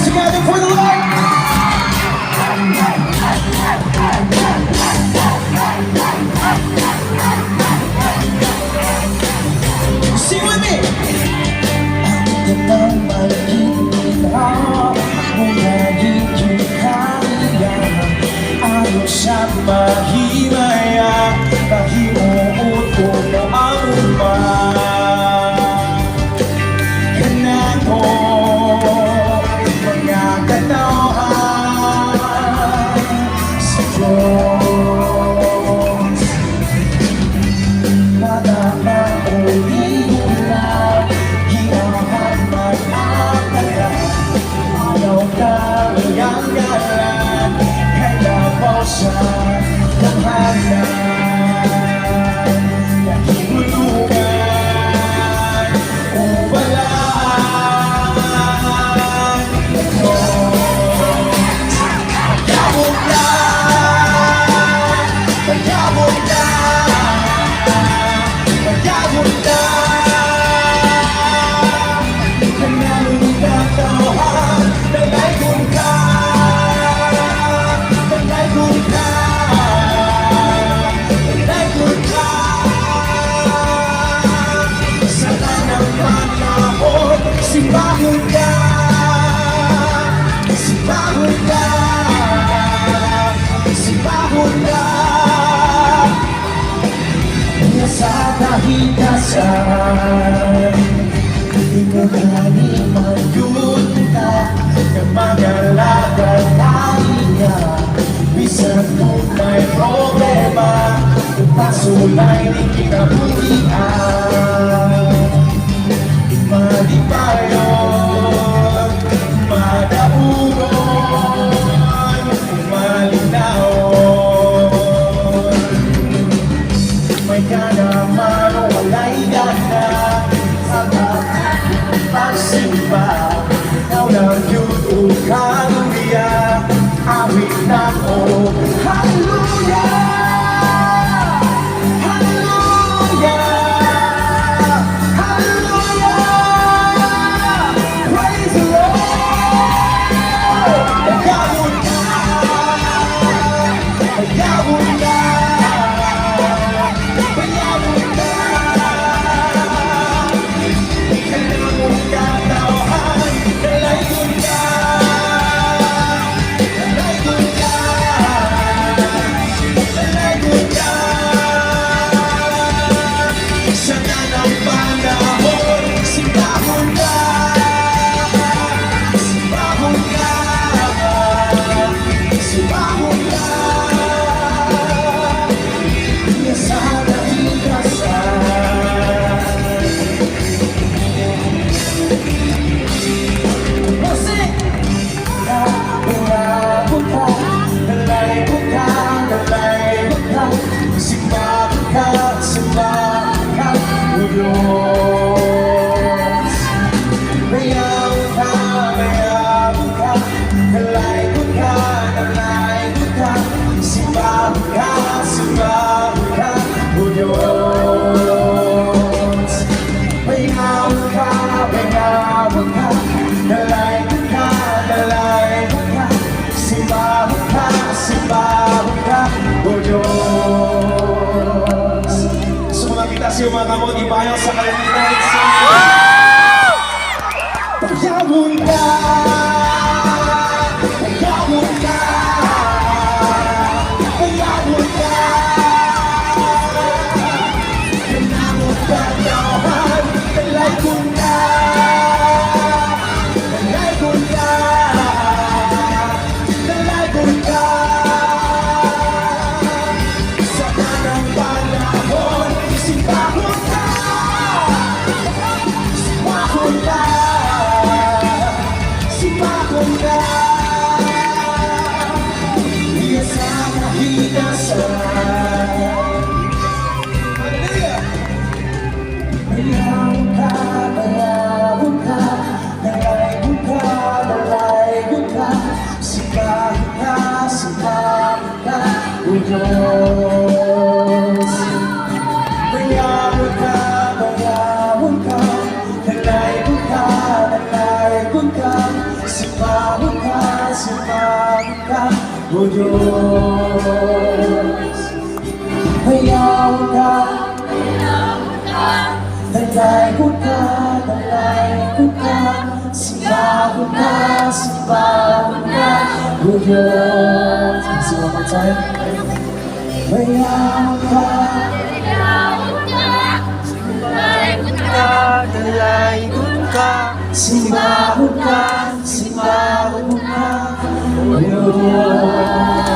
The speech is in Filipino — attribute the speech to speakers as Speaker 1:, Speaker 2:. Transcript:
Speaker 1: together for the Lord. Sing with me. Ang damang malinha mula dito kaya ayaw siya mahimaya nahimuot ko mo ang umay kanako mga katauhan sa Diyos madama ulit lang hiyahan mag-akala ayaw kayang galan kailabaw siya ng hagdan nahihulugan ubalaan ito pagkabog lang pagkabog lang pagkabog lang kanaming katauhan dalay kong ka Simbahon ka, simbahon ka, simbahon ka. Nasa kahitasan, di ko kani magduda ng mga lagat tayo. Bisan mo may problema, pasulay di kinabuhian. Malipayon, madauron, malinaon. May kanaman o walay gana sa aking pagsimba. Ikaw lang yun o kaluya, awit na ko. Hallelujah! Yung mga kamot, ibayang sa kalamitan sa pagyabon ka, pagyabon ka, pagyabon ka. Kanamot ka naman, kalay kong ka, kalay kong ka, kalay kong ka. Sa kanang panahon, simbahon ka, simbahon ka, simbahon ka. Iya sa kahitasan. Hallelujah! Bayawon ka, bayawon ka, dalaygon ka, dalaygon ka, simbahon ka, simbahon ka, o Diyos. Bayawon ka, dalaygon ka, simbahon O Diyos. Hayaan ka, dalay ko ka, simbahon ka, O Diyos. Sumama tayo. Hayaan ka,
Speaker 2: Dalaykot ka,
Speaker 1: simbahon ka, O Diyos.